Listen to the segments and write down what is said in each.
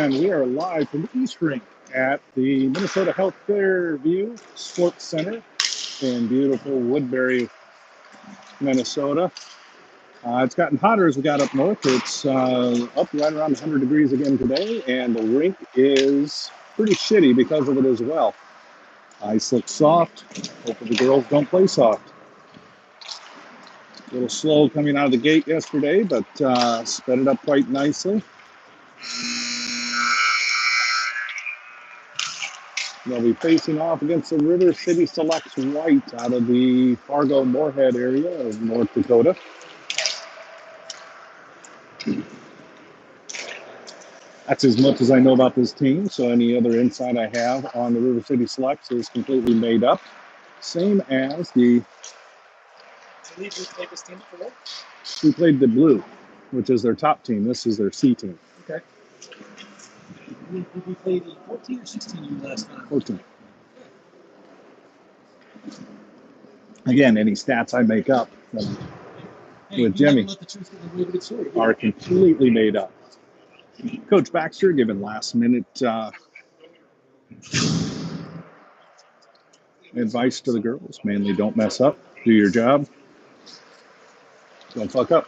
And we are live from the East Rink at the Minnesota Healthcare View Sports Center in beautiful Woodbury, Minnesota. It's gotten hotter as we got up north. It's up right around 100 degrees again today, and the rink is pretty shitty because of it as well. Ice looks soft. Hopefully the girls don't play soft. A little slow coming out of the gate yesterday, but sped it up quite nicely. They'll be facing off against the River City Selects White out of the Fargo-Moorhead area of North Dakota. That's as much as I know about this team, so any other insight I have on the River City Selects is completely made up. Same as the... We played this team before? We played the Blue, which is their top team. This is their C team. Okay. We played the 14 or 16 last time? 14. Again, any stats I make up with Jimmy are completely made up. Coach Baxter giving last-minute advice to the girls. Mainly don't mess up. Do your job. Don't fuck up.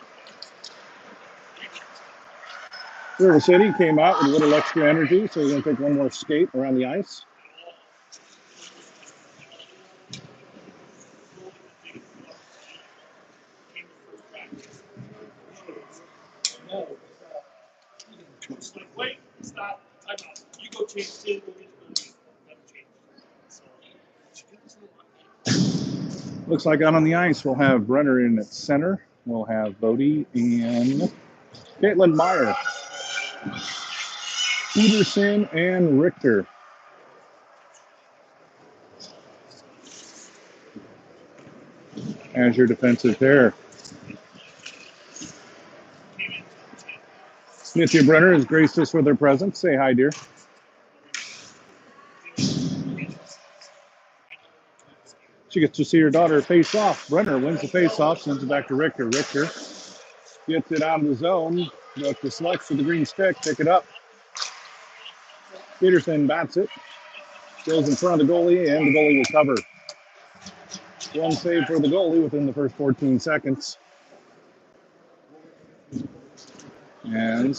River City came out with a little extra energy, so we're going to take one more skate around the ice. Wait, stop, time out. You go change team, we'll get change. Looks like out on the ice, we'll have Brenner in at center. We'll have Bodie and Caitlin Meyer. Peterson and Richter. As your defensive pair. Smithia Brenner has graced us with her presence. Say hi, dear. She gets to see her daughter face off. Brenner wins the face off, sends it back to Richter. Richter gets it out of the zone. Goes to Selects with the green stick. Pick it up. Peterson bats it. Goes in front of the goalie, and the goalie will cover. One save for the goalie within the first 14 seconds. And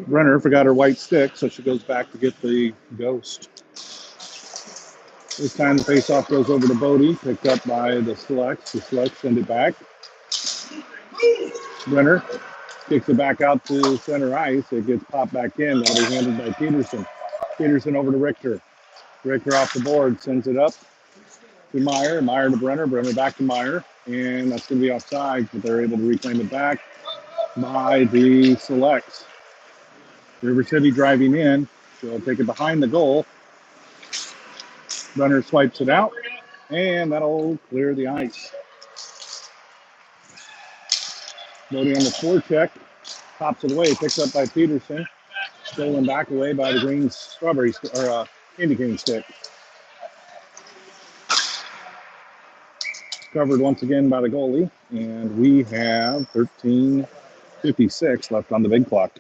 Brenner forgot her white stick, so she goes back to get the ghost. This time the faceoff goes over to Bodie, picked up by the Selects. The Selects send it back. Brenner kicks it back out to center ice. It gets popped back in. That'll be handled by Peterson. Peterson over to Richter. Richter off the board, sends it up to Meyer. Meyer to Brenner. Brenner back to Meyer. And that's going to be offside, but they're able to reclaim it back by the Selects. River City driving in. They'll take it behind the goal. Brenner swipes it out, and that'll clear the ice. Bodie on the forecheck, pops it away, picked up by Peterson. Stolen back away by the green strawberry, or candy cane stick. Covered once again by the goalie, and we have 13:56 left on the big clock.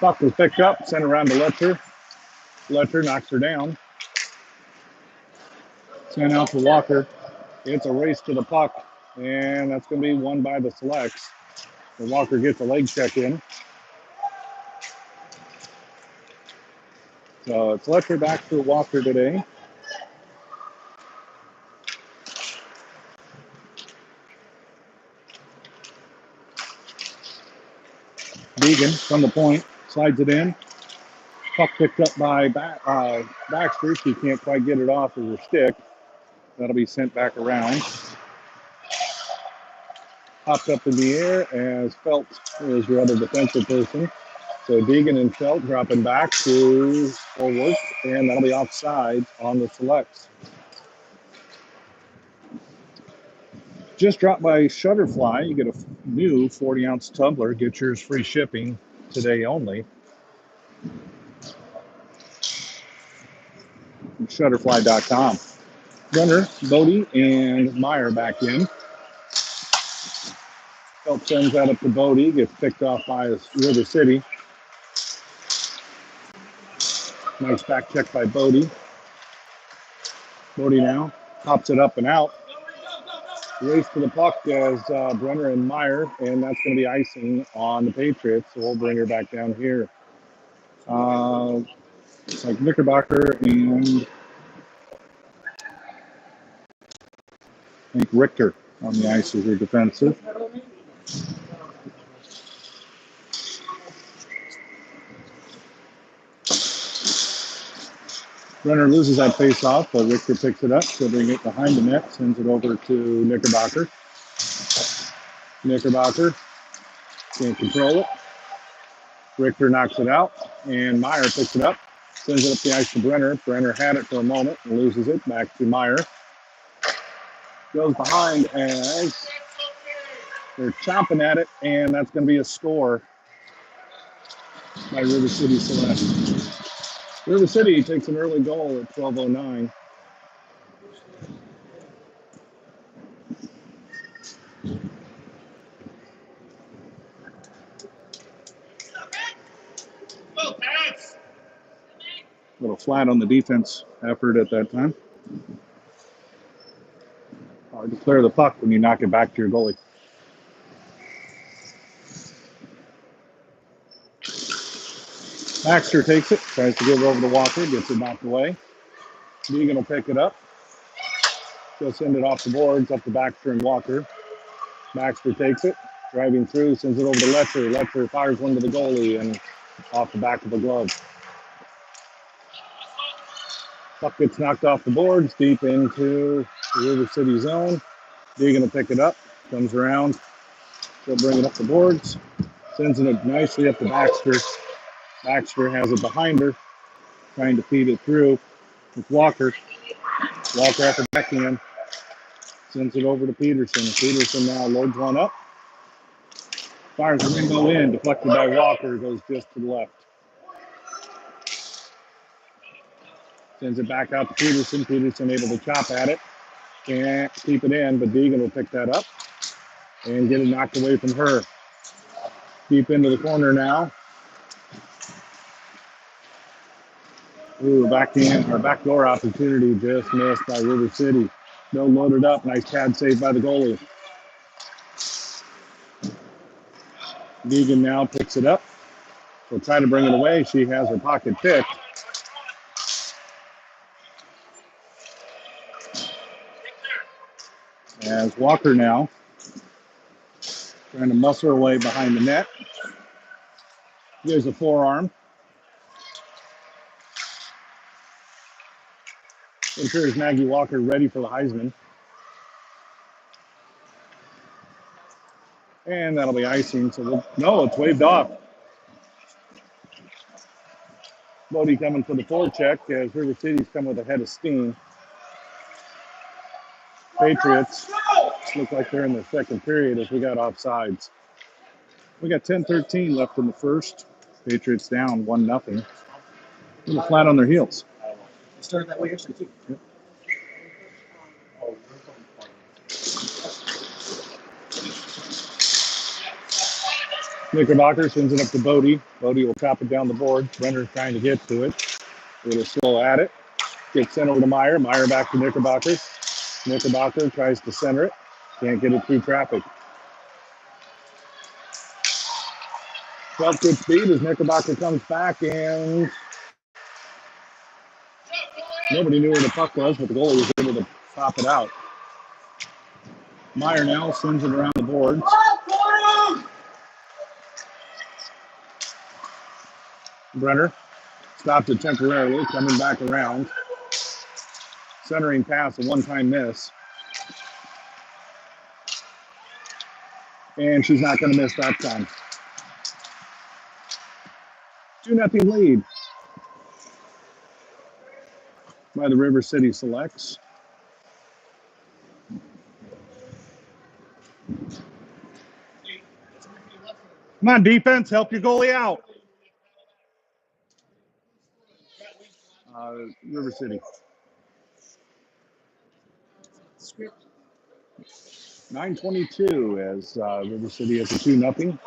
Puck was picked up, sent around to Letcher. Letcher knocks her down. Sent out to Walker. It's a race to the puck, and that's going to be won by the Selects. And Walker gets a leg check in. So it's Letcher back to Walker today. Deegan from the point, slides it in. Puck picked up by Baxter. She can't quite get it off of her stick. That'll be sent back around. Popped up in the air as Felt is your other defensive person. So Deegan and Felt dropping back to forward, and that'll be offside on the Selects. Just dropped by Shutterfly. You get a new 40-ounce tumbler. Get yours free shipping today only. Shutterfly.com. Runner, Bodie, and Meyer back in. Help sends that up to Bodie. Gets picked off by River City. Nice back check by Bodie. Bodie now pops it up and out. Race to the puck as Brenner and Meyer, and that's going to be icing on the Patriots. So we'll bring her back down here. It's like Knickerbocker and I think Richter on the ice as their defensive. Brenner loses that face-off, but Richter picks it up. She'll bring it behind the net, sends it over to Knickerbocker. Knickerbocker can't control it. Richter knocks it out, and Meyer picks it up, sends it up the ice to Brenner. Brenner had it for a moment and loses it back to Meyer. Goes behind as they're chomping at it, and that's going to be a score by River City Select. River City takes an early goal at 12:09. A little flat on the defense effort at that time. Hard to clear the puck when you knock it back to your goalie. Baxter takes it, tries to give it over to Walker, gets it knocked away. Deegan will pick it up. She'll send it off the boards, up to Baxter and Walker. Baxter takes it, driving through, sends it over to Letcher. Letcher fires one to the goalie and off the back of the glove. Puck gets knocked off the boards, deep into the River City zone. Deegan will pick it up, comes around. She'll bring it up the boards, sends it nicely up to Baxter. Baxter has it behind her, trying to feed it through with Walker. Walker after backhand, sends it over to Peterson. Peterson now loads one up. Fires the window in, deflected by Walker, goes just to the left. Sends it back out to Peterson. Peterson able to chop at it. Can't keep it in, but Deegan will pick that up and get it knocked away from her. Deep into the corner now. Ooh, backdoor opportunity just missed by River City. No loaded up. Nice pad save by the goalie. Deegan now picks it up. She'll try to bring it away. She has her pocket picked. As Walker now trying to muscle her way behind the net. There's a forearm. Ensures Maggie Walker ready for the Heisman. And that'll be icing. So no, it's waved off. Bodie coming for the forecheck as River City's coming with a head of steam. Patriots look like they're in the second period as we got offsides. We got 10-13 left in the first. Patriots down 1-0. A little flat on their heels. It started that way yesterday too. Yep. Knickerbocker sends it up to Bodie. Bodie will chop it down the board. Brenner's trying to get to it. A little slow at it. Gets sent over to Meyer. Meyer back to Knickerbocker. Knickerbocker tries to center it. Can't get it through traffic. 12 good speed as Knickerbocker comes back, and nobody knew where the puck was, but the goalie was able to pop it out. Meyer now sends it around the boards. Brenner stopped it temporarily, coming back around. Centering pass, a one-time miss. And she's not going to miss that time. 2-0 lead by the River City Selects. Come on, defense, help your goalie out. River City. 9:22 as River City has a 2-0.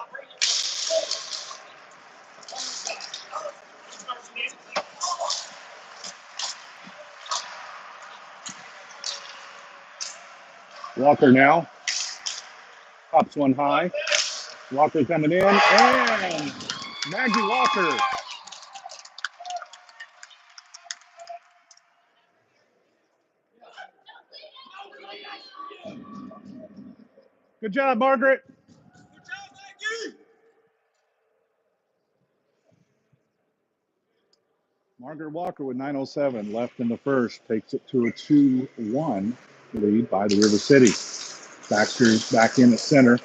Walker now pops one high. Walker coming in, and Maggie Walker. Good job, Margaret. Margaret Walker with 9:07 left in the first takes it to a 2-1 lead by the River City. Baxter's back in the center.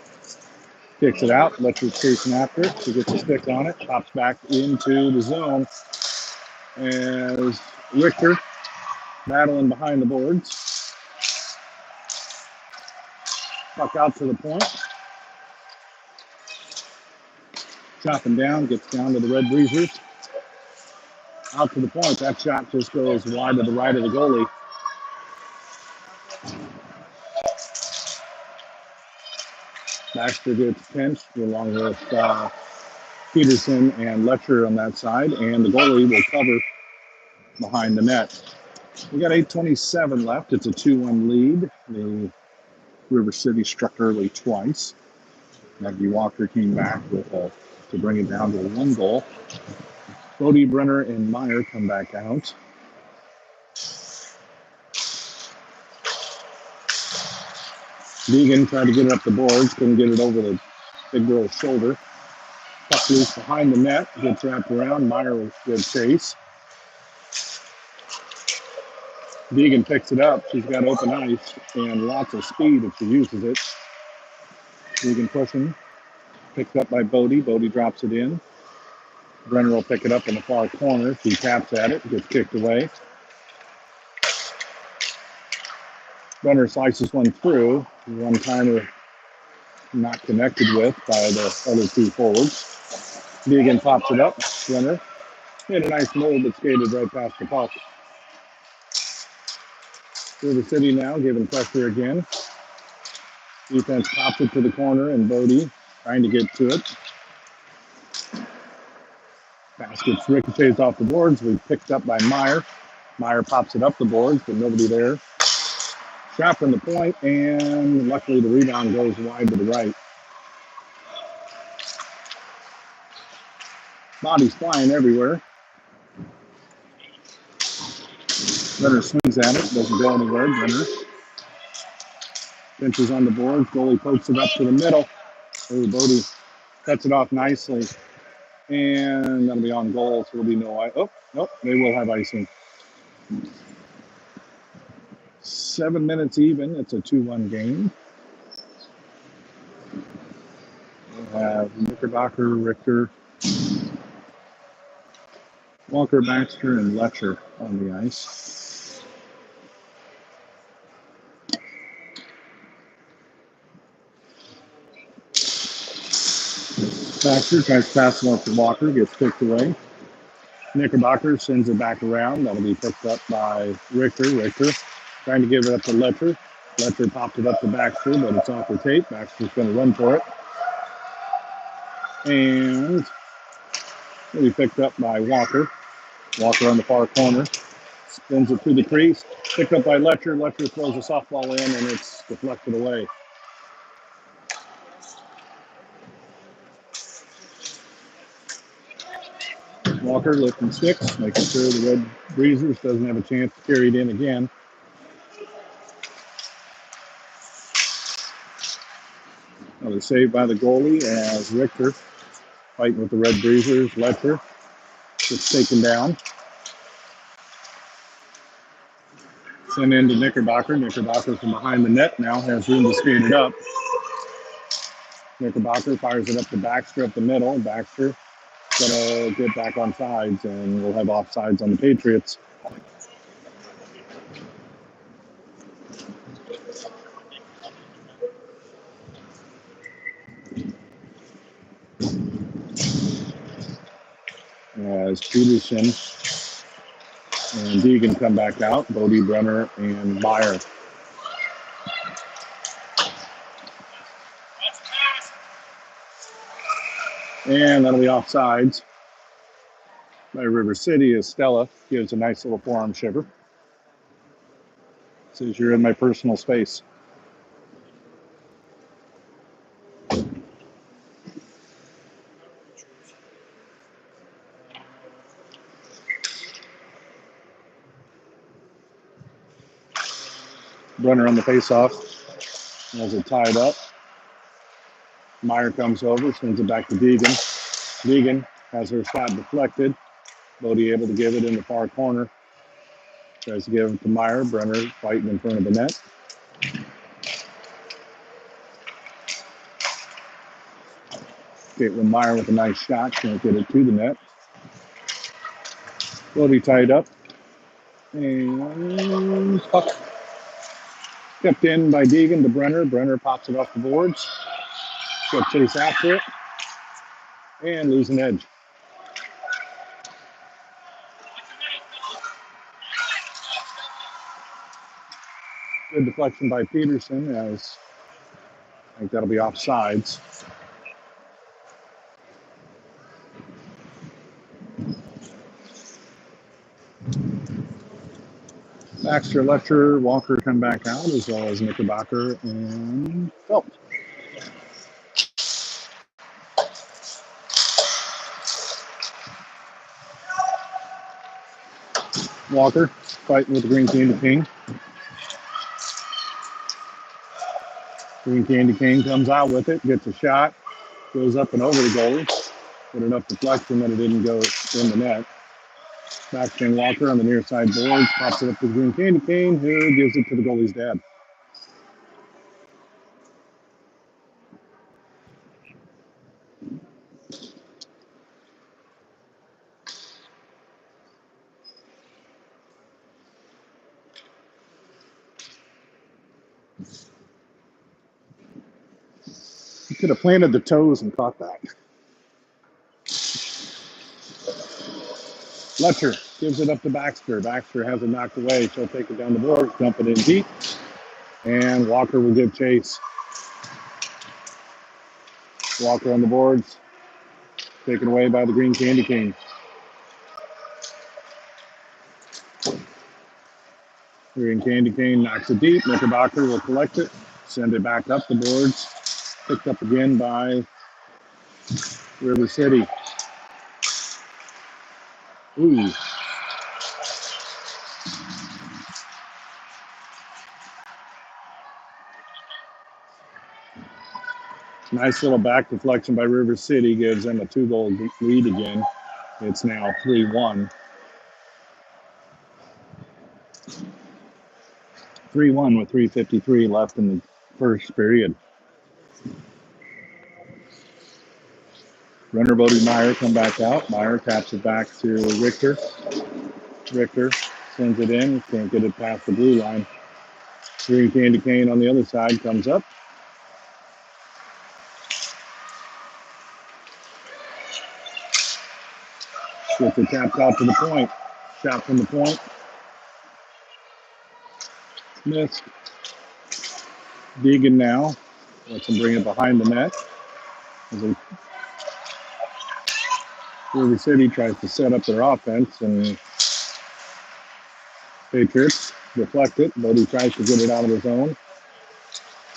Kicks it out. Letcher's chasing after it. She gets a stick on it. Pops back into the zone as Richter battling behind the boards. Puck out to the point. Chopping down. Gets down to the Red Breezers. Out to the point. That shot just goes wide to the right of the goalie. Baxter gets pinched along with Peterson and Letcher on that side, and the goalie will cover behind the net. We got 8:27 left. It's a 2-1 lead. The River City struck early twice. Maggie Walker came back to bring it down to 1 goal. Bodie, Brenner, and Meyer come back out. Deegan tried to get it up the boards, couldn't get it over the big girl's shoulder. Puck loose behind the net, gets wrapped around. Meyer with good chase. Deegan picks it up. She's got open ice and lots of speed if she uses it. Deegan pushing. Picked up by Bodie. Bodie drops it in. Brenner will pick it up in the far corner. She taps at it, gets kicked away. Brenner slices one through. One timer not connected with by the other two forwards. Deegan pops it up. Brenner made a nice mold that skated right past the puck. River City now giving pressure again. Defense pops it to the corner, and Bodie trying to get to it. Baskets ricochets off the boards. We picked up by Meyer. Meyer pops it up the boards, but nobody there. Shot from the point, and luckily the rebound goes wide to the right. Bodies flying everywhere. Brenner swings at it, doesn't go anywhere. Brenner pinches on the boards. Goalie pokes it up to the middle. Oh, Bodie cuts it off nicely. And that'll be on goal, so there'll be no ice. Oh, nope, they will have icing. 7 minutes even. It's a 2-1 game. We'll have Knickerbocker, Richter, Walker, Baxter, and Letcher on the ice. Baxter tries to pass it off to Walker, gets picked away. Knickerbocker sends it back around. That'll be picked up by Richter. Richter trying to give it up to Letcher. Letcher popped it up to Baxter, but it's off the tape. Baxter's going to run for it. And it'll be picked up by Walker. Walker on the far corner. Spins it through the crease. Picked up by Letcher. Letcher throws a softball in, and it's deflected away. Walker lifting sticks, making sure the Red Breezers doesn't have a chance to carry it in again. Another save by the goalie as Richter fighting with the Red Breezers. Letcher gets taken down. Sent into Knickerbocker. Knickerbocker from behind the net now has room to skate it up. Knickerbocker fires it up to Baxter up the middle. Baxter gonna get back on sides, and we'll have offsides on the Patriots. as Peterson and Deegan come back out. Bodie, Brenner, and Meyer. And that'll be offsides by River City as Stella gives a nice little forearm shiver. Says you're in my personal space. Brenner on the face-off has it tied up. Meyer comes over, sends it back to Deegan. Deegan has her shot deflected. Bodie able to give it in the far corner. Tries to give it to Meyer. Brenner fighting in front of the net. Caitlin Meyer with a nice shot. Can't get it to the net. Bodie tied up. And puck kept in by Deegan to Brenner. Brenner pops it off the boards. She'll chase after it. And lose an edge. Good deflection by Peterson, as I think that'll be offsides. Baxter, Letcher, Walker come back out, as well as Knickerbocker and Phelps. Walker fighting with the Green Candy King. Green Candy King comes out with it, gets a shot, goes up and over the goalie, with enough deflection that it didn't go in the net. Baxter and Walker on the near side boards, pops it up to the Green Candy King, who gives it to the goalie's dad. He could have planted the toes and caught that. Letcher gives it up to Baxter. Baxter has it knocked away. She'll take it down the board, dump it in deep, and Walker will give chase. Walker on the boards, taken away by the Green Candy King. Green Candy King knocks it deep. Knickerbocker will collect it, send it back up the boards. Picked up again by River City. Ooh. Nice little back deflection by River City gives them a 2-goal lead again. It's now 3-1. 3-1 with 3:53 left in the first period. Runner Bodie Meyer come back out. Meyer taps it back to Richter. Richter sends it in. Can't get it past the blue line. Green Candy Cane on the other side comes up. Gets it tapped out to the point. Shot from the point. Missed. Deegan now lets him bring it behind the net. River City tries to set up their offense, and Patriots deflect it. Bodie tries to get it out of his own.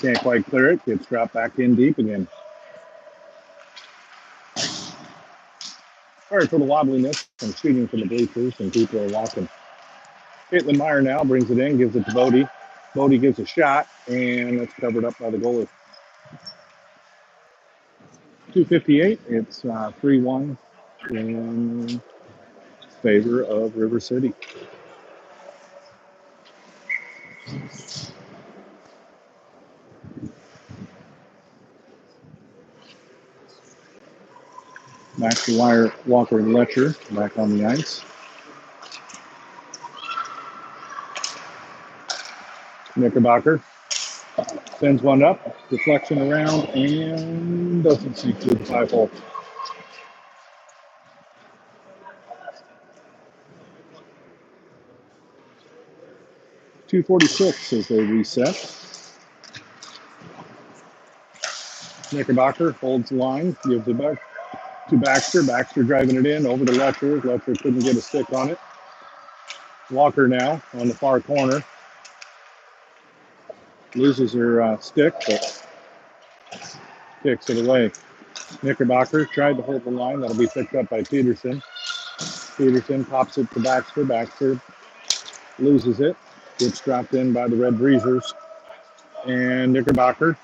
Can't quite clear it. Gets dropped back in deep again. Sorry for the wobbliness. I'm shooting from the bleachers, and people are walking. Caitlin Meyer now brings it in, gives it to Bodie. Bodie gives a shot, and it's covered up by the goalie. 2:58. It's 3-1 in favor of River City. Baxter, Walker, and Letcher back on the ice. Knickerbocker sends one up, deflection around, and doesn't see through the 5 hole. 2:46 as they reset. Knickerbocker holds the line, gives it back to Baxter. Baxter driving it in over to Letcher. Letcher couldn't get a stick on it. Walker now on the far corner. Loses her stick, but kicks it away. Knickerbocker tried to hold the line. That'll be picked up by Peterson. Peterson pops it to Baxter. Baxter loses it. Gets dropped in by the Red Breezers. And Knickerbocker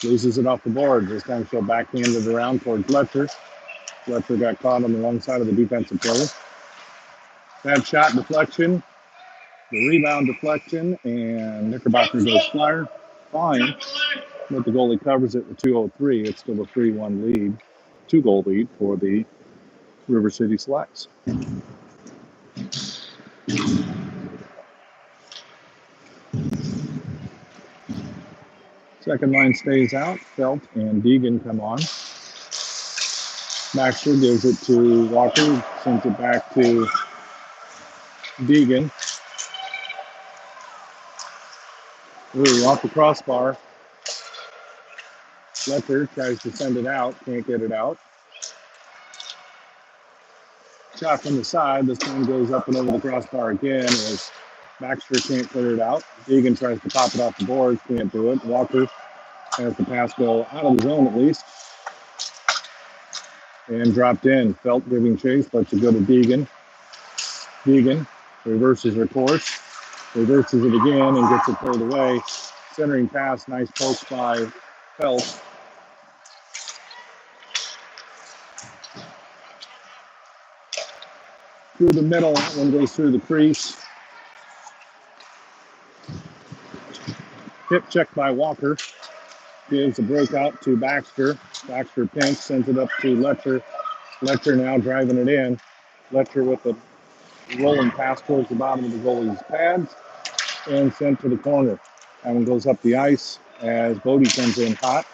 loses it off the board. This time she'll backhand it around towards Letcher. Letcher got caught on the wrong side of the defensive player. Bad shot deflection. The rebound deflection. And Knickerbocker goes flying. But the goalie covers it with 2:03. It's still a 3-1 lead. 2-goal lead for the River City Selects. Second line stays out. Felt and Deegan come on. Baxter gives it to Walker. Sends it back to Deegan. Ooh, off the crossbar. Letcher tries to send it out. Can't get it out. Shot from the side. This time goes up and over the crossbar again as Baxter can't clear it out. Deegan tries to pop it off the board. Can't do it. Walker has the pass go out of the zone at least. And dropped in. Felt giving chase. Lets it go to Deegan. Deegan reverses her course. Reverses it again and gets it pulled away. Centering pass. Nice poke by Felt. Through the middle. That one goes through the crease. Hip check by Walker. Gives a breakout to Baxter. Baxter pinch, sends it up to Letcher. Letcher now driving it in. Letcher with the rolling pass towards the bottom of the goalie's pads and sent to the corner. That one goes up the ice as Bodie comes in hot.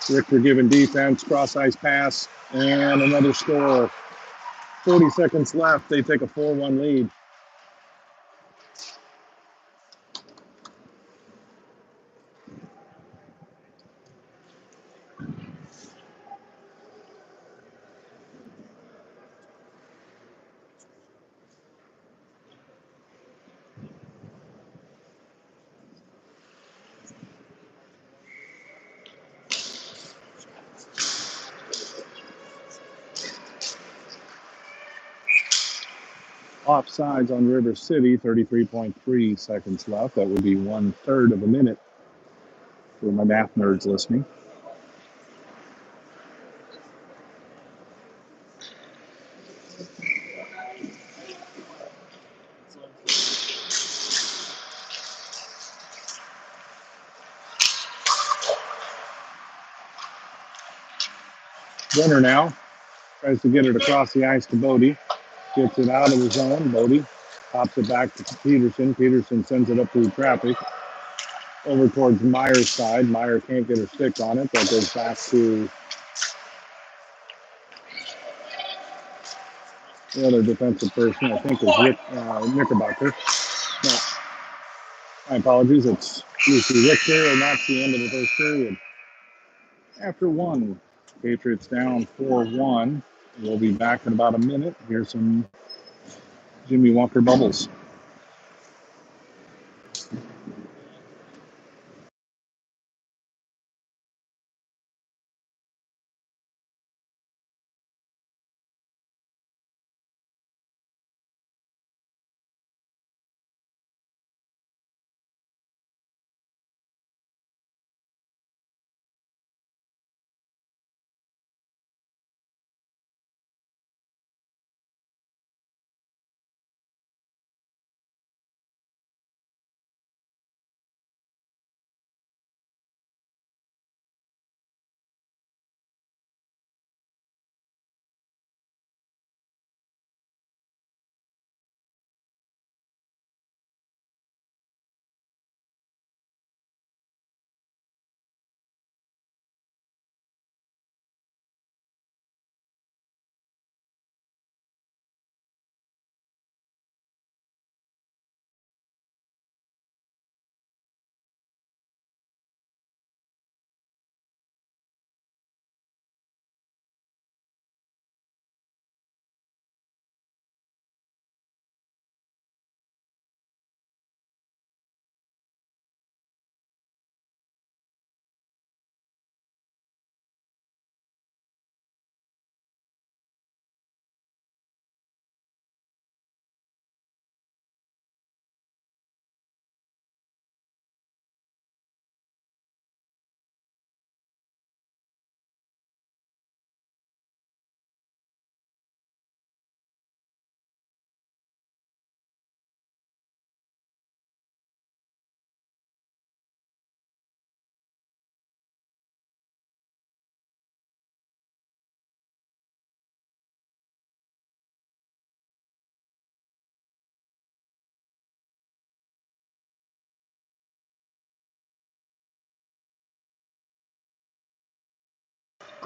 Richter giving defense, cross ice pass, and another score. 40 seconds left. They take a 4-1 lead. Offsides on River City, 33.3 seconds left. That would be 1/3 of a minute for my math nerds listening. Winner now tries to get it across the ice to Bodie. Gets it out of the zone. Bodie pops it back to Peterson. Peterson sends it up through traffic over towards Meyer's side. Meyer can't get her stick on it. That goes back to the other defensive person, I think, is Rick Knickerbocker. No, my apologies. It's Lucy Richter, and that's the end of the first period. After one, Patriots down 4-1. We'll be back in about a minute. Here's some Jimmy Walker bubbles.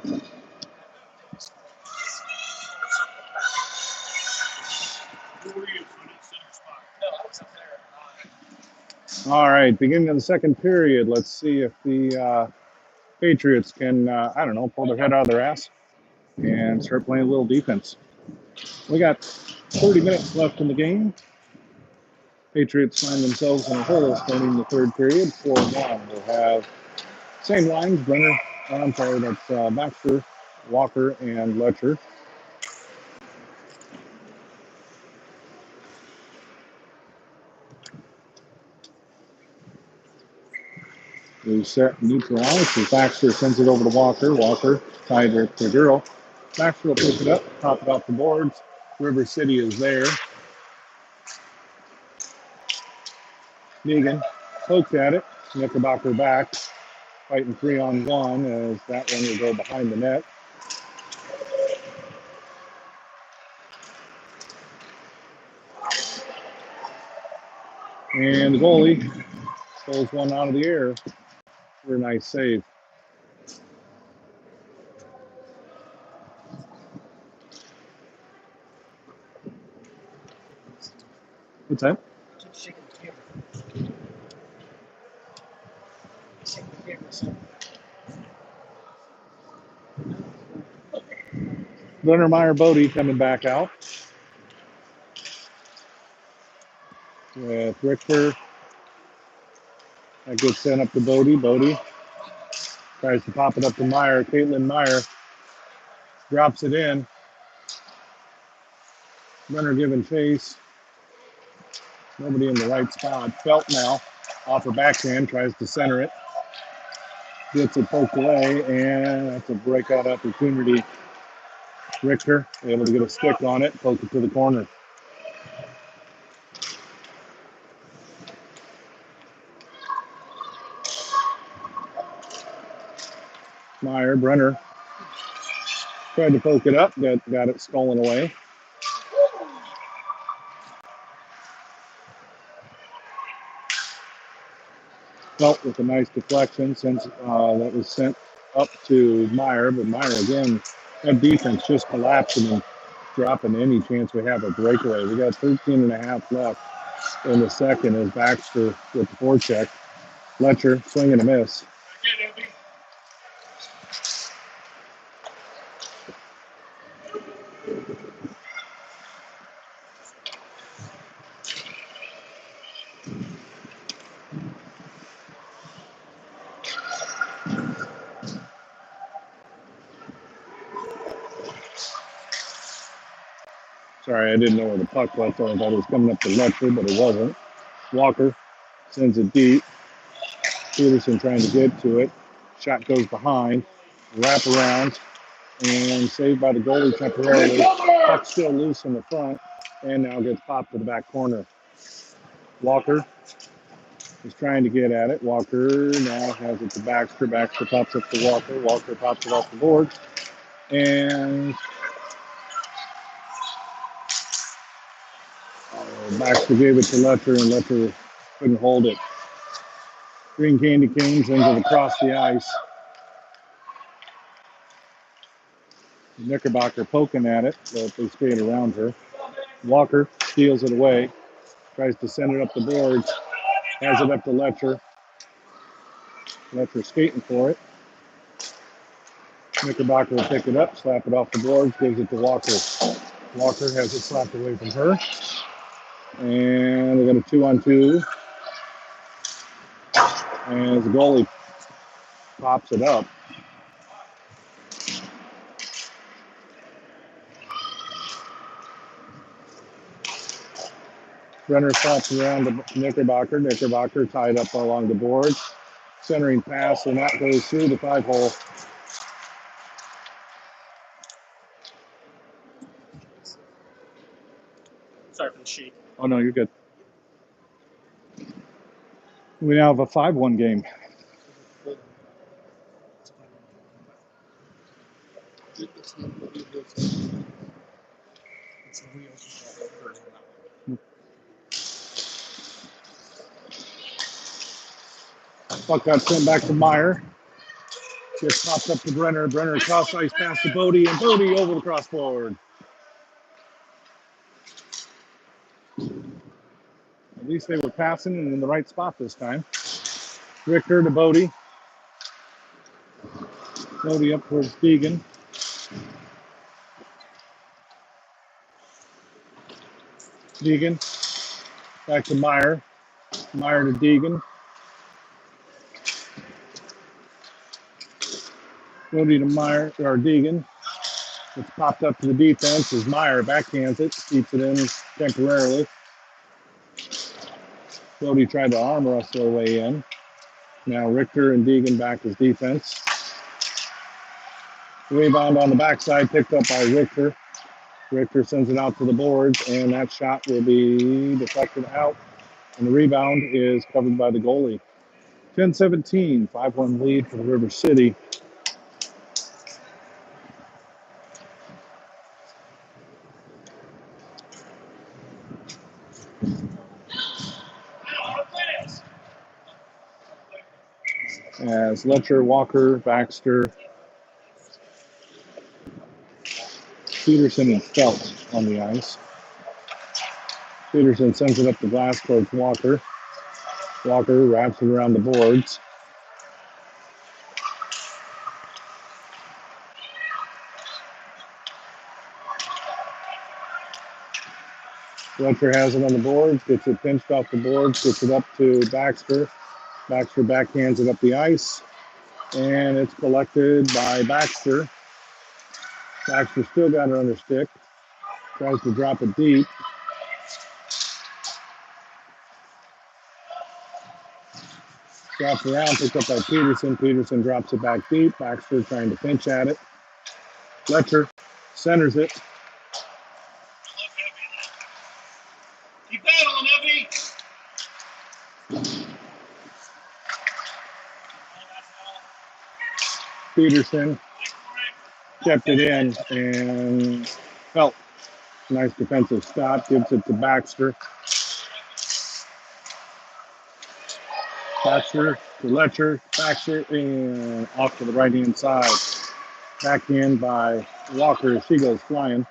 Who were you? Who did center spot? No, I was up there. All right, beginning of the second period. Let's see if the Patriots can, I don't know, pull their head out of their ass and start playing a little defense. We got 30 minutes left in the game. Patriots find themselves in a hole starting the third period, 4-1. We'll have same lines, Brenner, I'm sorry, that's Baxter, Walker, and Letcher. We set neutralized as Baxter sends it over to Walker. Walker tied it to Girl. Baxter will pick it up, pop it off the boards. River City is there. Negan poked at it. Knickerbocker back, fighting 3-on-1 as that one will go behind the net. And the goalie pulls one out of the air for a nice save. What's that? Gunnermeyer Bodie coming back out with Richter. That gets sent up to Bodie. Bodie tries to pop it up to Meyer. Caitlin Meyer drops it in. Runner giving chase. Nobody in the right spot. Felt now off her backhand, tries to center it. Gets it poked away, and that's a breakout opportunity. Richter able to get a stick on it, poke it to the corner. Meyer, Brenner tried to poke it up, got it stolen away. Felt with a nice deflection since that was sent up to Meyer, but Meyer again, that defense just collapsing and dropping any chance we have a breakaway. We got 13 and a half left in the second as Baxter with the forecheck. Letcher swing and a miss. Sorry, I didn't know where the puck was. I thought it was coming up to Letcher, but it wasn't. Walker sends it deep. Peterson trying to get to it. Shot goes behind. Wrap around. And saved by the goalie temporarily. Puck still loose in the front. And now gets popped to the back corner. Walker is trying to get at it. Walker now has it to Baxter. Baxter pops up to Walker. Walker pops it off the board. And Baxter gave it to Letcher, and Letcher couldn't hold it. Green Candy Canes ends it across the ice. Knickerbocker poking at it, but they stayed around her. Walker steals it away, tries to send it up the boards, has it up to Letcher. Letcher skating for it. Knickerbocker will pick it up, slap it off the boards, gives it to Walker. Walker has it slapped away from her. And we got a 2-on-2. As the goalie pops it up. Runner stops around to Knickerbocker. Knickerbocker tied up along the boards. Centering pass, and that goes through the 5-hole. Sorry for the sheet. Oh, no, you're good. We now have a 5-1 game. Puck got sent back to Meyer. Just popped up to Brenner. Brenner cross ice pass to Bodie, and Bodie over the crossboard. At least they were passing and in the right spot this time. Richter to Bodie. Bodie up towards Deegan. Deegan back to Meyer. Meyer to Deegan. Bodie to Meyer or Deegan. It's popped up to the defense as Meyer backhands it, keeps it in temporarily. Bodie tried to arm wrestle their way in. Now Richter and Deegan back as defense. Rebound on the backside, picked up by Richter. Richter sends it out to the boards, and that shot will be deflected out. And the rebound is covered by the goalie. 10-17, 5-1 lead for the River City. As Letcher, Walker, Baxter, Peterson, and Felt on the ice. Peterson sends it up the glass towards Walker. Walker wraps it around the boards. Letcher has it on the boards, gets it pinched off the boards, gets it up to Baxter. Baxter backhands it up the ice, and it's collected by Baxter. Baxter still got it under stick. Tries to drop it deep. Drops around, picked up by Peterson. Peterson drops it back deep. Baxter trying to pinch at it. Letcher centers it. Keep battling, Evie. Peterson kept it in and Felt. Nice defensive stop. Gives it to Baxter. Baxter to Letcher. Baxter and off to the right hand side. Backhand by Walker. She goes flying.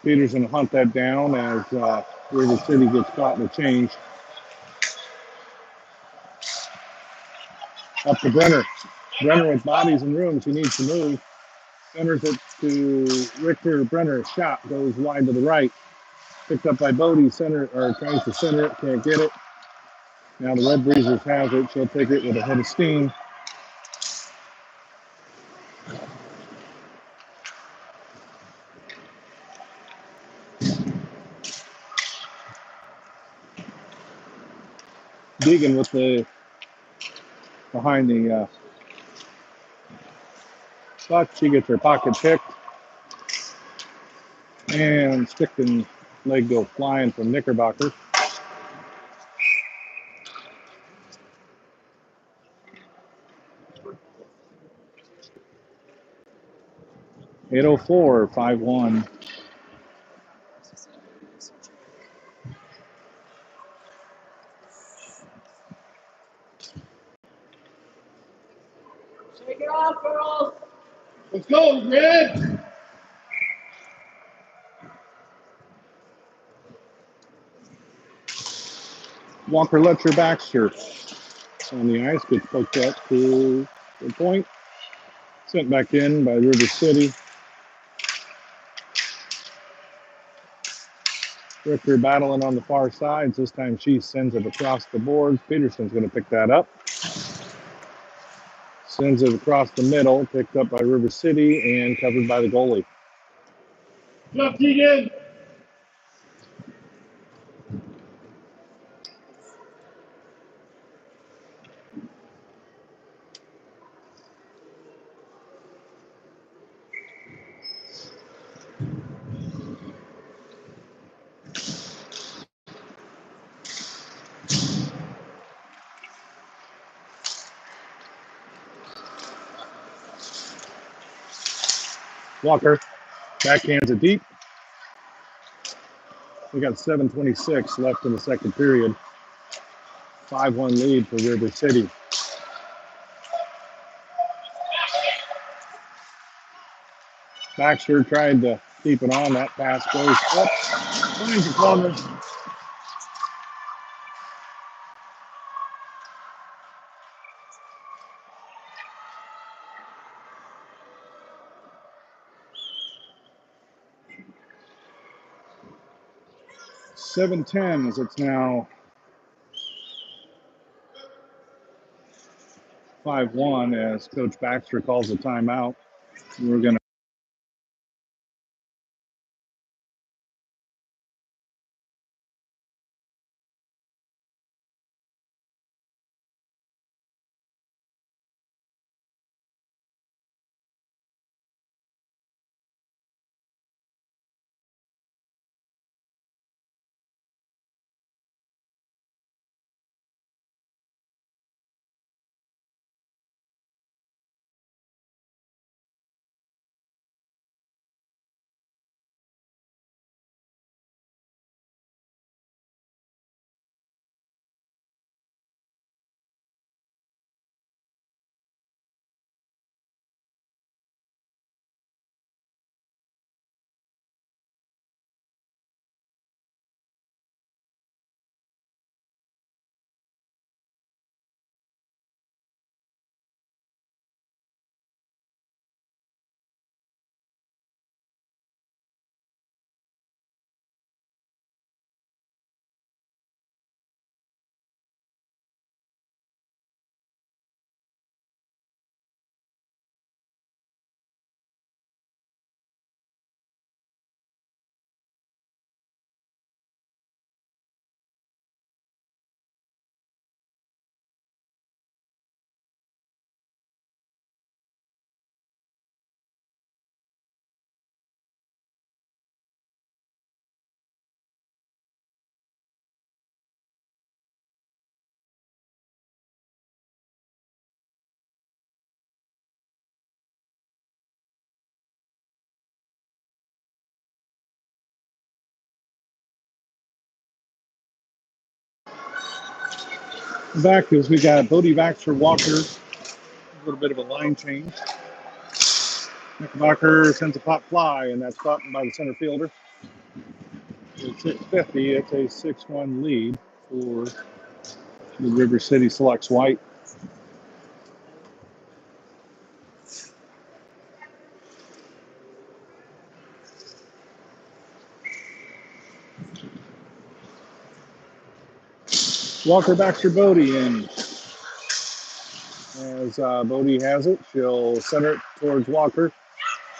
Peterson will hunt that down as River City gets caught in the change. Up to Brenner. Brenner with bodies and rooms. He needs to move. Centers it to Richter. Brenner. Shot goes wide to the right. Picked up by Bodie. Center or tries to center it. Can't get it. Now the Red Breezers have it. She'll take it with a head of steam. Deegan with the behind the puck. She gets her pocket picked. And stick and leg go flying from Knickerbocker. .804, 5-1. Shake it off, girls. Let's go, Red. Walker Letcher Baxter on the ice, gets poked up to the point. Sent back in by River City. Richter battling on the far sides. This time she sends it across the boards. Peterson's going to pick that up. Sends it across the middle, picked up by River City and covered by the goalie. Jump, Deegan. Walker backhands it deep. We got 7:26 left in the second period. 5-1 lead for River City. Baxter tried to keep it on. That pass goes up. Finds the corner. (7-10) as it's now 5-1 as Coach Baxter calls a timeout. We're going to back as we got Bodie Baxter Walker. A little bit of a line change. Knickerbocker sends a pop fly, and that's caught by the center fielder. It's 6:50. It's a 6-1 lead for the River City Selects White. Walker Baxter Bodie, and as Bodie has it, she'll center it towards Walker.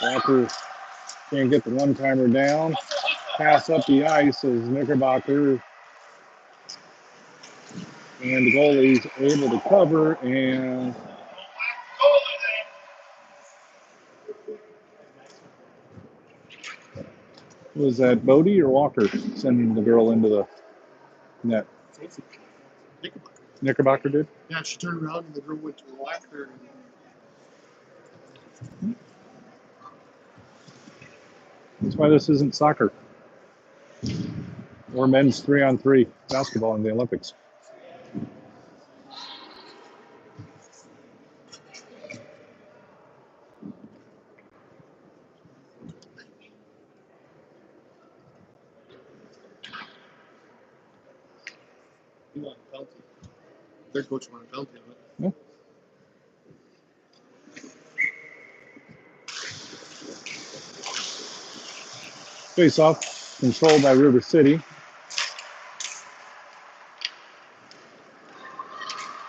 Walker can't get the one-timer down. Pass up the ice as Knickerbocker and the goalie's able to cover, and was that Bodie or Walker sending the girl into the net? Knickerbocker did? Yeah, she turned around and the girl went to whack her. That's why this isn't soccer or men's 3-on-3 basketball in the Olympics. He wanted a penalty. Their coach wanted a penalty on it. Yeah. Face off controlled by River City.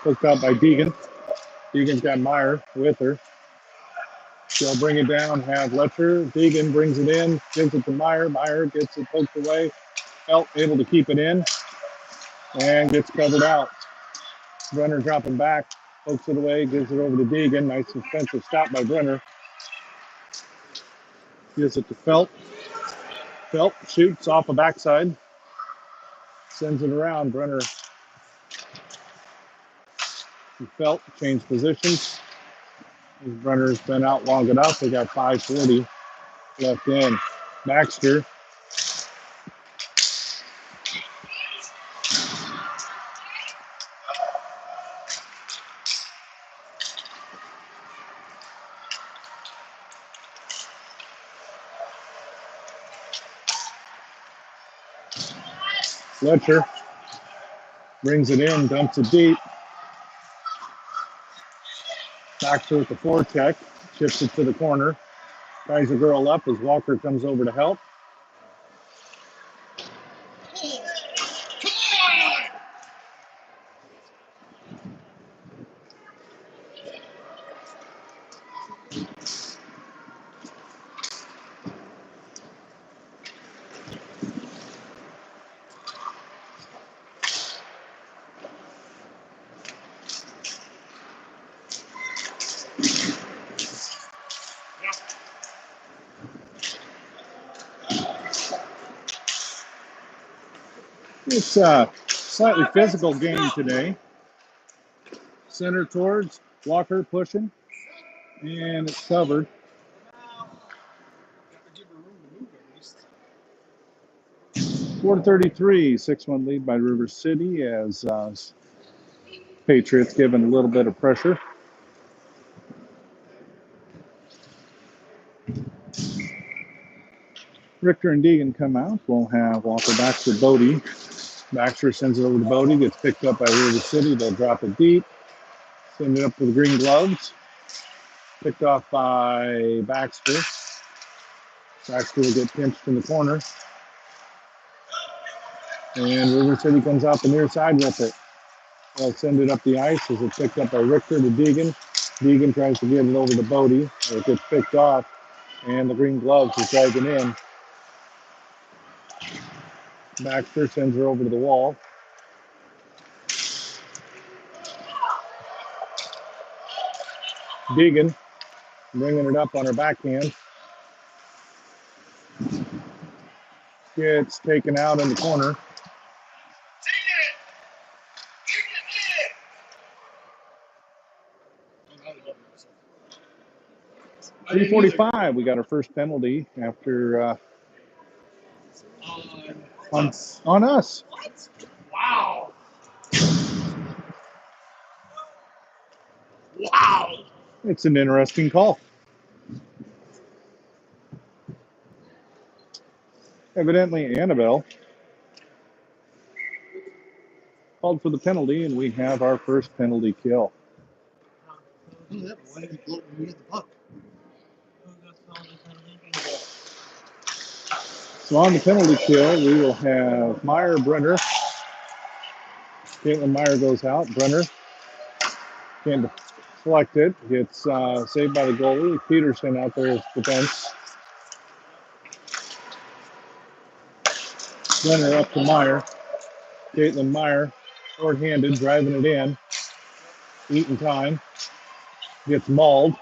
Hooked out by Deegan. Deegan's got Meyer with her. She'll bring it down, have Letcher. Deegan brings it in, gives it to Meyer. Meyer gets it poked away. Felt able to keep it in and gets covered out. Brenner dropping back, pokes it away, gives it over to Deegan. Nice defensive stop by Brenner. Gives it to Felt. Felt shoots off the backside. Sends it around. Brenner and Felt change positions. Brenner's been out long enough. They got 5:40 left in. Baxter Letcher brings it in, dumps it deep. Baxter with the forecheck, chips it to the corner. Ties a girl up as Walker comes over to help. It's a slightly physical game today. Center towards Walker pushing, and it's covered. Got to give her room to move at least. 4:33, 6-1 lead by River City as Patriots given a little bit of pressure. Richter and Deegan come out. We'll have Walker Baxter, Bodie. Baxter sends it over to Bodie, gets picked up by River City. They'll drop it deep, send it up to the green gloves. Picked off by Baxter. Baxter will get pinched in the corner. And River City comes out the near side with it. They'll send it up the ice as it's picked up by Richter to Deegan. Deegan tries to get it over to Bodie. It gets picked off, and the green gloves is dragging in. Baxter sends her over to the wall. Deegan bringing it up on her backhand. Gets taken out in the corner. I didn't 3:45. We got our first penalty after on on us. what? Wow. Wow. It's an interesting call. Evidently, Annabelle called for the penalty, and we have our first penalty kill. Why did he blow when we had the puck? So on the penalty kill, we will have Meyer, Brenner. Caitlin Meyer goes out. Brenner can't deflect it. Gets saved by the goalie. Peterson out there as defense. Brenner up to Meyer. Caitlin Meyer, short-handed, driving it in. Eating time. Gets mauled.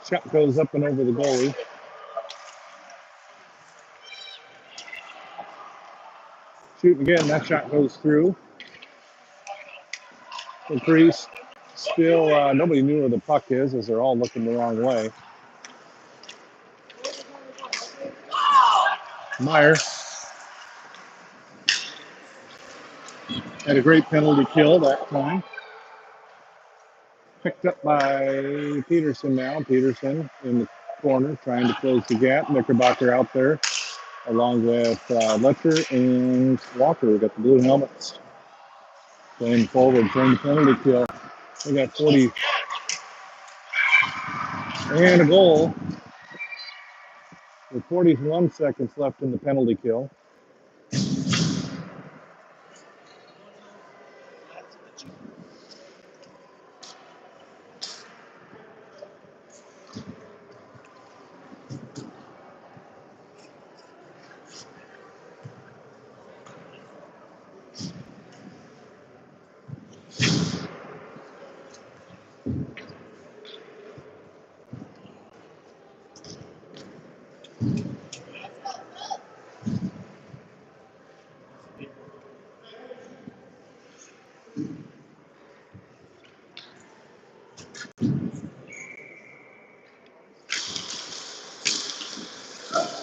Shot goes up and over the goalie. Shooting again. That shot goes through. The crease. Still, nobody knew where the puck is as they're all looking the wrong way. Meyer had a great penalty kill that time. Picked up by Peterson now. Peterson in the corner trying to close the gap. Knickerbocker out there along with Letcher and Walker. We got the blue helmets. Playing forward, trying the penalty kill. We got 40 and a goal with 41 seconds left in the penalty kill.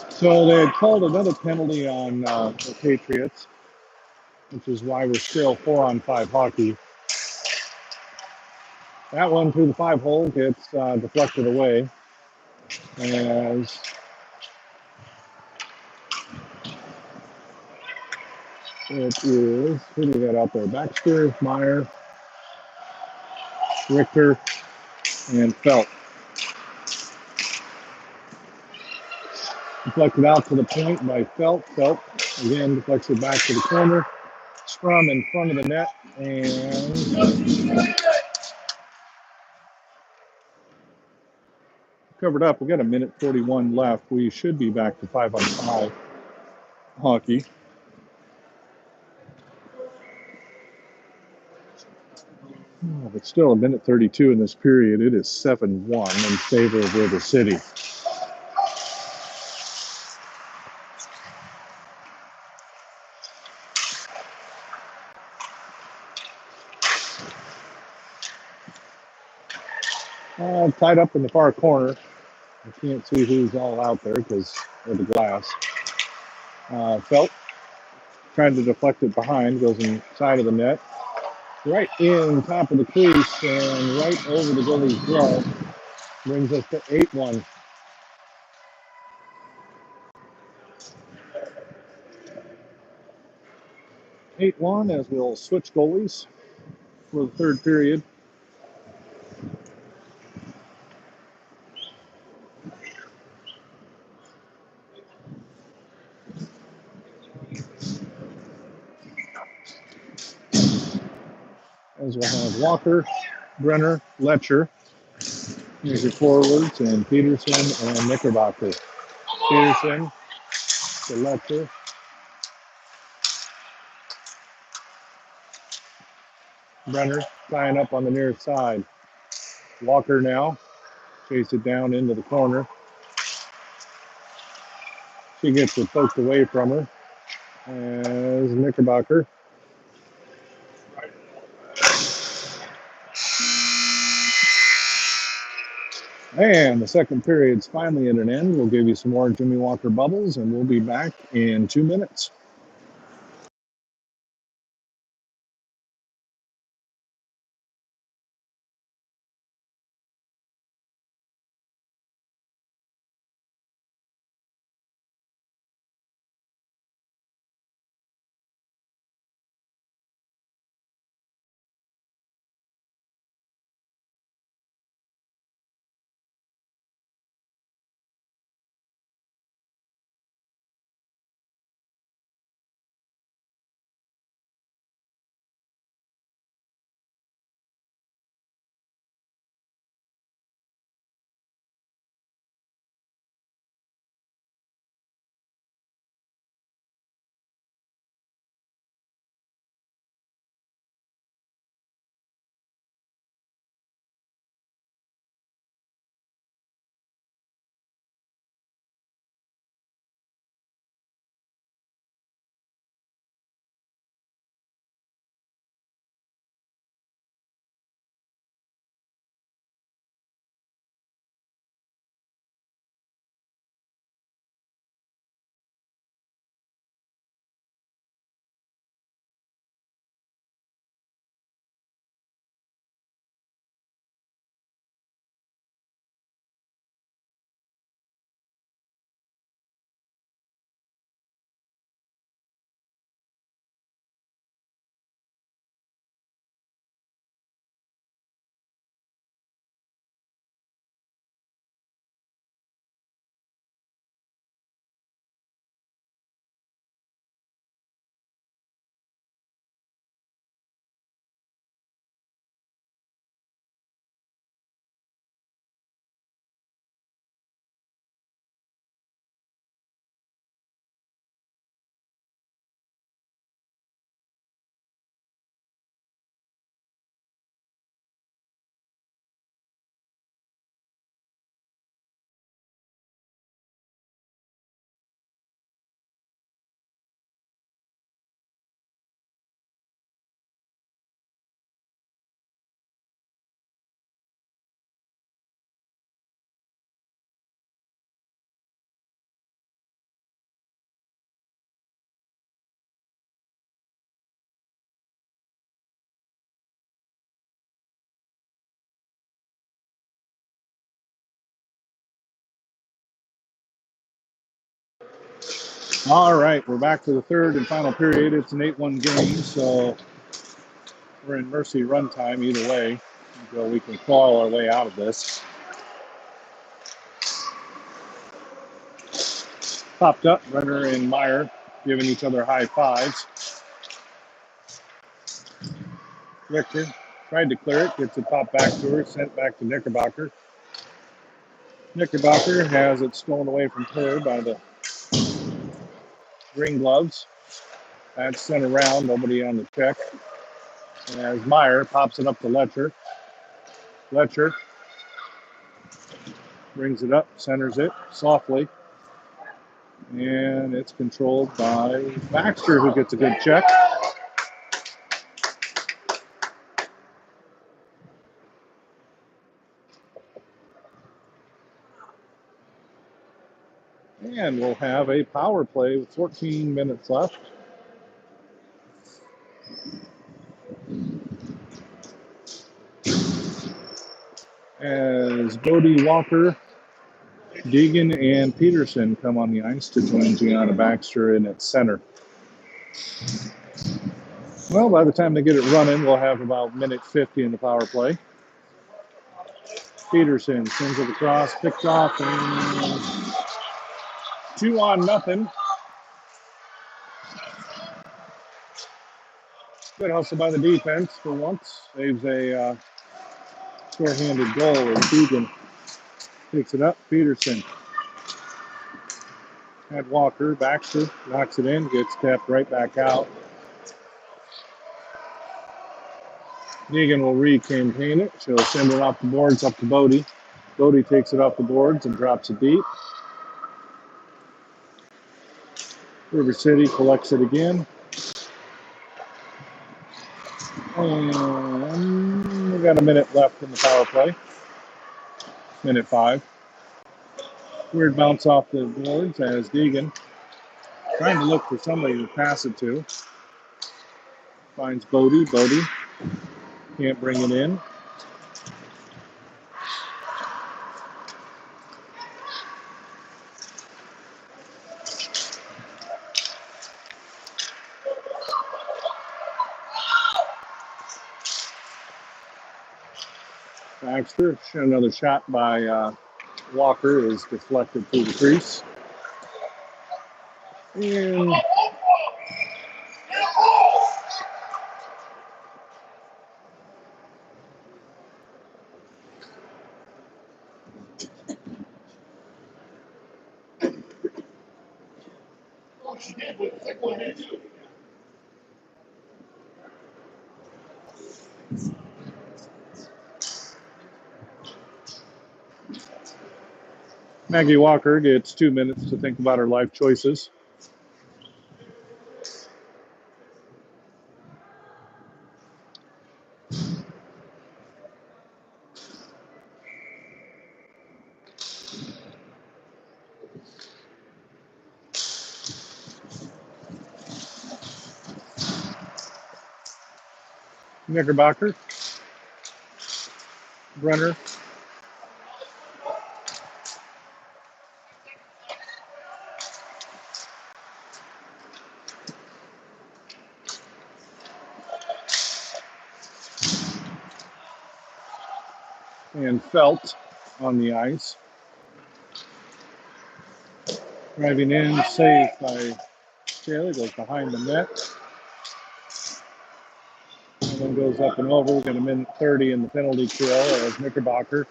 So they had called another penalty on the Patriots, which is why we're still 4-on-5 hockey. That one through the 5-hole gets deflected away as it is, who do we got out there? Baxter, Meyer, Richter, and Felt. Deflected out to the point by Felt. Felt again deflects it back to the corner. Scrum in front of the net and covered up. We got a minute 41 left. We should be back to 5-on-5 hockey. Oh, but still a minute 32 in this period. It is 7-1 in favor of River City. Tied up in the far corner. I can't see who's all out there because of the glass. Felt trying to deflect it behind, goes inside of the net. Right in top of the crease and right over the goalie's glove. Brings us to 8-1. 8-1 as we'll switch goalies for the third period. As we'll have Walker, Brenner, Letcher. Here's your forwards, and Peterson and Knickerbocker. Peterson to Letcher. Brenner tying up on the near side. Walker now. Chase it down into the corner. She gets it poked away from her. As Knickerbocker. And the second period's finally at an end. We'll give you some more Jimmy Walker bubbles, and we'll be back in 2 minutes. All right, we're back to the third and final period. It's an 8-1 game, so we're in mercy run time either way, until we can claw our way out of this. Popped up, Renner and Meyer giving each other high fives. Richter tried to clear it, gets it popped back to her, sent back to Knickerbocker. Knickerbocker has it stolen away from her by the green gloves. That's sent around, nobody on the check. As Meyer pops it up to Letcher. Letcher brings it up, centers it softly, and it's controlled by Baxter, who gets a good check. And we'll have a power play with 14 minutes left. As Bodie, Walker, Deegan, and Peterson come on the ice to join Gianna Baxter in at center. Well, by the time they get it running, we'll have about minute 50 in the power play. Peterson sends it across, picked off, and 2-0. Good hustle by the defense for once. Saves a short-handed goal as Deegan picks it up. Peterson had Walker. Baxter knocks it in, gets tapped right back out. Deegan will re-campaign it. She'll send it off the boards up to Bodie. Bodie takes it off the boards and drops it deep. River City collects it again. And we got a minute left in the power play. Minute 5. Weird bounce off the boards as Deegan trying to look for somebody to pass it to. Finds Bodie. Bodie can't bring it in. Baxter, another shot by Walker is deflected through the crease. And Oh, she did. What's that going to do? Maggie Walker gets 2 minutes to think about her life choices. Knickerbocker, Brenner, and Felt on the ice. Driving in, saved by Taylor, goes behind the net. And then goes up and over. We've got a minute 30 in the penalty kill as Knickerbocker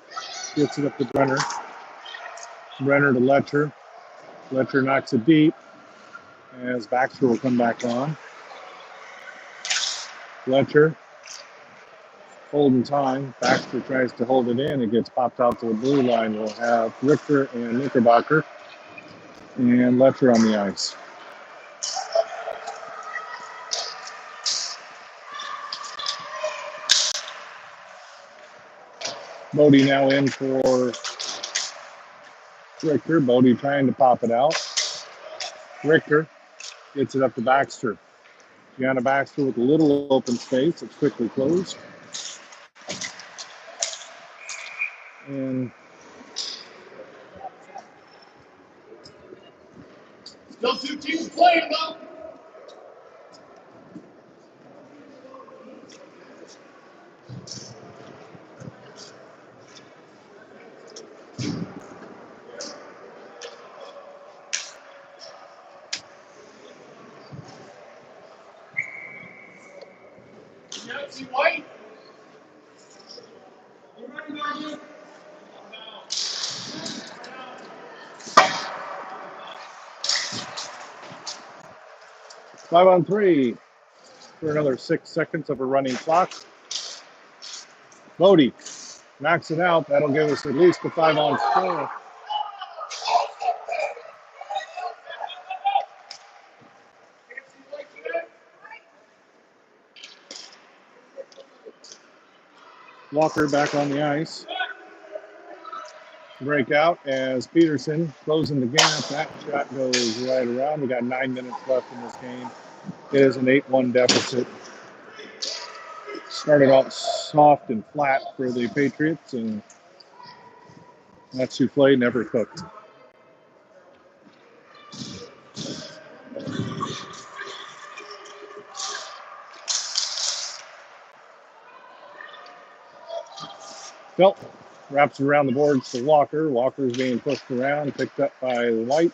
gets it up to Brenner. Brenner to Letcher. Letcher knocks it deep as Baxter will come back on. Letcher holding time. Baxter tries to hold it in. It gets popped out to the blue line. We'll have Richter and Knickerbocker and Letcher on the ice. Bodie now in for Richter. Bodie trying to pop it out. Richter gets it up to Baxter. Gianna Baxter with a little open space. It's quickly closed. And Still two teams playing, though. Yeah, see White? You ready, Margie? 5-on-3 for another 6 seconds of a running clock. Bodie knocks it out. That'll give us at least a 5-on-4. Walker back on the ice. Breakout as Peterson closing the gap. That shot goes right around. We got 9 minutes left in this game. It is an 8-1 deficit. Started off soft and flat for the Patriots, and that souffle never cooked. Felt wraps around the boards to Walker. Walker's being pushed around, picked up by White.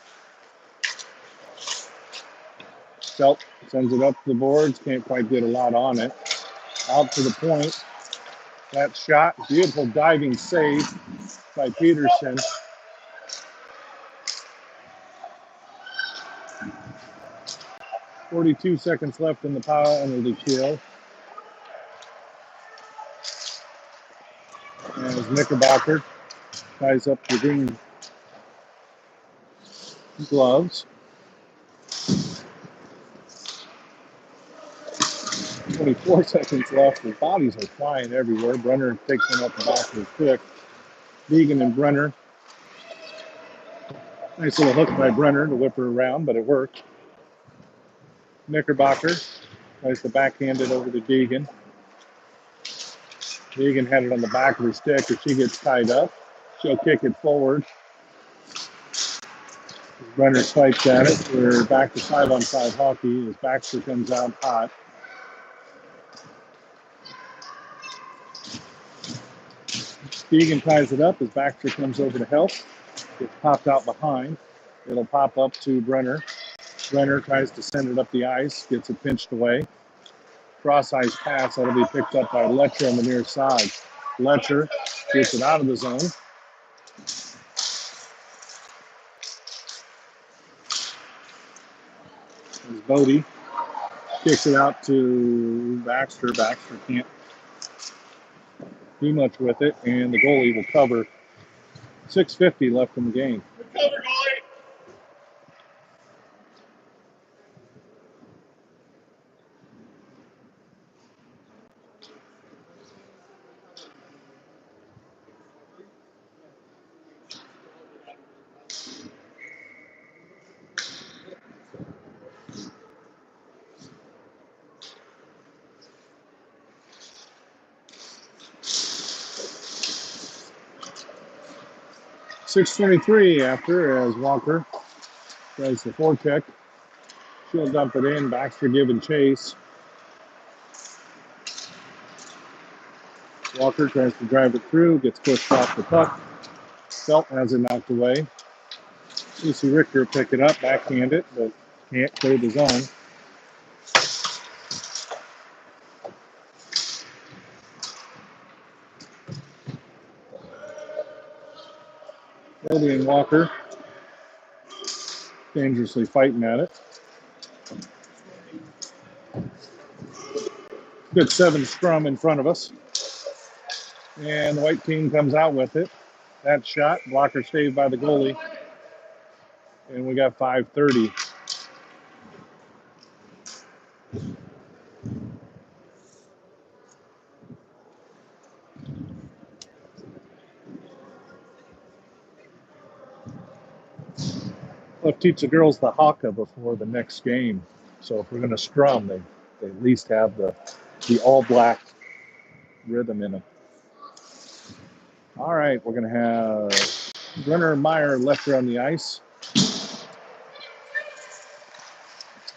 Felt sends it up the boards, can't quite get a lot on it. Out to the point. That shot, beautiful diving save by Peterson. 42 seconds left in the power under the kill. As Knickerbocker ties up the green gloves. 24 seconds left. The bodies are flying everywhere. Brenner takes one up the back of his pick. Deegan and Brenner. Nice little hook by Brenner to whip her around, but it worked. Knickerbocker tries to backhand it over to Deegan. Deegan had it on the back of her stick. If she gets tied up, she'll kick it forward. Brenner swipes at it. We're back to 5-on-5 hockey as Baxter comes out hot. Deegan ties it up as Baxter comes over to help. Gets popped out behind. It'll pop up to Brenner. Brenner tries to send it up the ice, gets it pinched away. Cross ice pass, that'll be picked up by Letcher on the near side. Letcher gets it out of the zone. As Bodie kicks it out to Baxter. Baxter can't do much with it, and the goalie will cover. 6:50 left in the game. Cover, goalie. 6:23 after as Walker tries the forecheck. She'll dump it in. Baxter giving chase. Walker tries to drive it through, gets pushed off the puck. Felt has it knocked away. Lucy Richter pick it up, backhand it, but can't clear the zone. Bodie and Walker dangerously fighting at it. Good 7 scrum in front of us. And the white team comes out with it. That shot, blocker saved by the goalie. And we got 5:30. Let's teach the girls the haka before the next game. So if we're going to scrum, they at least have the all black rhythm in them. All right, we're going to have Brenner and Meyer left her on the ice.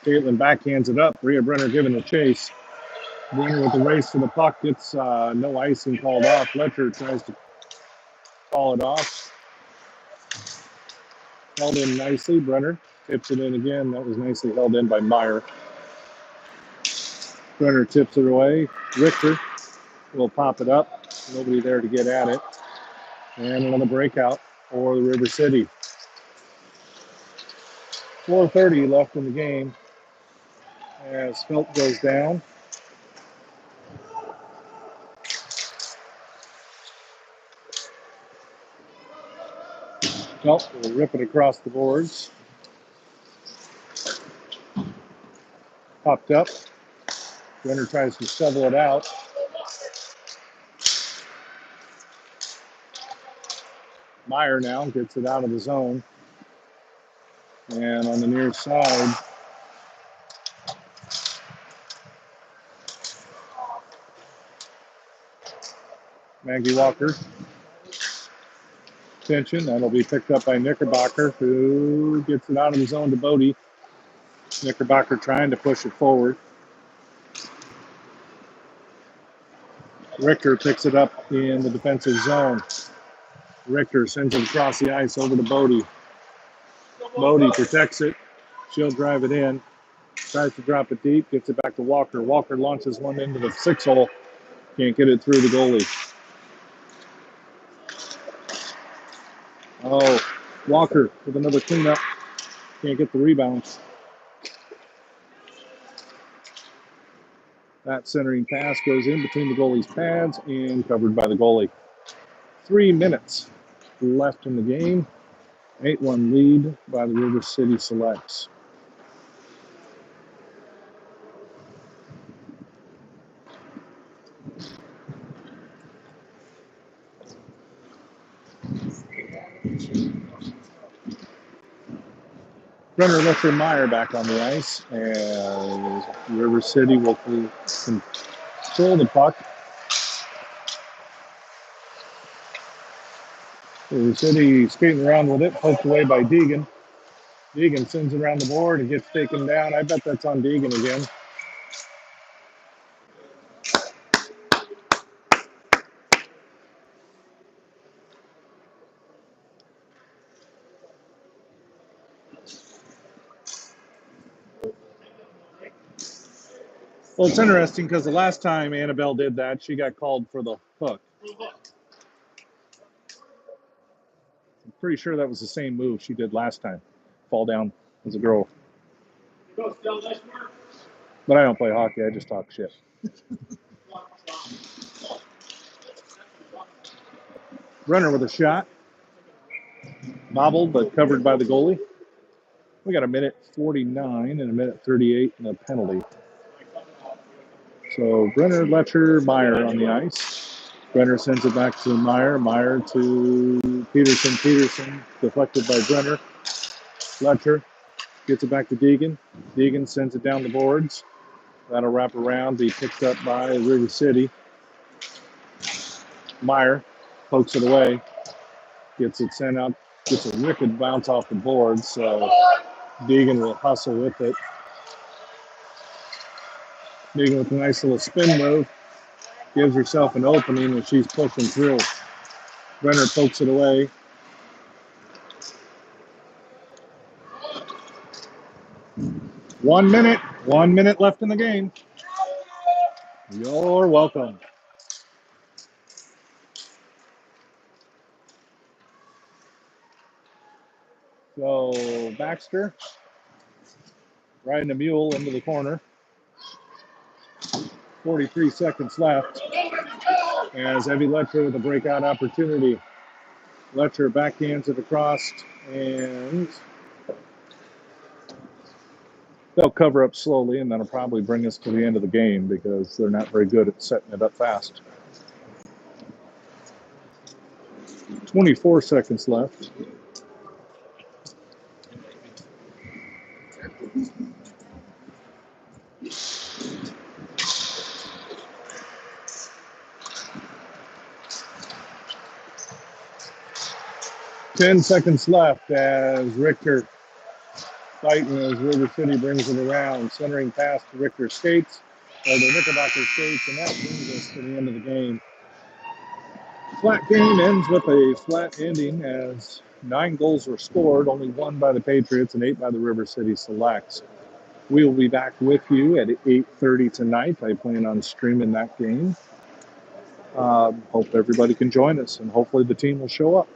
Caitlin backhands it up. Rhea Brenner giving a chase. Brenner with the race to the puck gets no icing called off. Fletcher tries to call it off. Held in nicely. Brenner tips it in again. That was nicely held in by Meyer. Brenner tips it away. Richter will pop it up. Nobody there to get at it. And another breakout for the River City. 4:30 left in the game as Felt goes down. Felt will rip it across the boards. Popped up. Brenner tries to shovel it out. Meyer now gets it out of the zone. And on the near side, Maggie Walker. Tension. That'll be picked up by Knickerbocker, who gets it out of the zone to Bodie. Knickerbocker trying to push it forward. Richter picks it up in the defensive zone. Richter sends it across the ice over to Bodie. Bodie protects it. She'll drive it in. Tries to drop it deep. Gets it back to Walker. Walker launches one into the 6-hole. Can't get it through the goalie. Oh, Walker with another cleanup. Can't get the rebound. That centering pass goes in between the goalie's pads and covered by the goalie. 3 minutes left in the game. 8-1 lead by the River City Selects. Brenner Letcher Meyer back on the ice, and River City will control the puck. River City skating around with it, poked away by Deegan. Deegan sends it around the board and gets taken down. I bet that's on Deegan again. Well, it's interesting because the last time Annabelle did that, she got called for the hook. I'm pretty sure that was the same move she did last time. Fall down as a girl. But I don't play hockey, I just talk shit. Runner with a shot. Bobbled, but covered by the goalie. We got a minute 49 and a minute 38 and a penalty. So Brenner, Letcher, Meyer on the ice. Brenner sends it back to Meyer. Meyer to Peterson. Peterson deflected by Brenner. Letcher gets it back to Deegan. Deegan sends it down the boards. That'll wrap around, be picked up by River City. Meyer pokes it away. Gets it sent out. Gets a wicked bounce off the board. So Deegan will hustle with it. Deegan with a nice little spin move. Gives herself an opening and she's pushing through. Brenner pokes it away. One minute left in the game. You're welcome. So Baxter riding a mule into the corner. 43 seconds left as Evie Letcher with a breakout opportunity. Letcher backhands it across and they'll cover up slowly and that'll probably bring us to the end of the game because they're not very good at setting it up fast. 24 seconds left. Ten seconds left as Richter fighting as River City brings it around, centering pass to Richter Skates, or the Knickerbocker Skates, and that brings us to the end of the game. Flat game ends with a flat ending as 9 goals were scored, only 1 by the Patriots and 8 by the River City Selects. We will be back with you at 8:30 tonight. I plan on streaming that game. Hope everybody can join us, and hopefully the team will show up.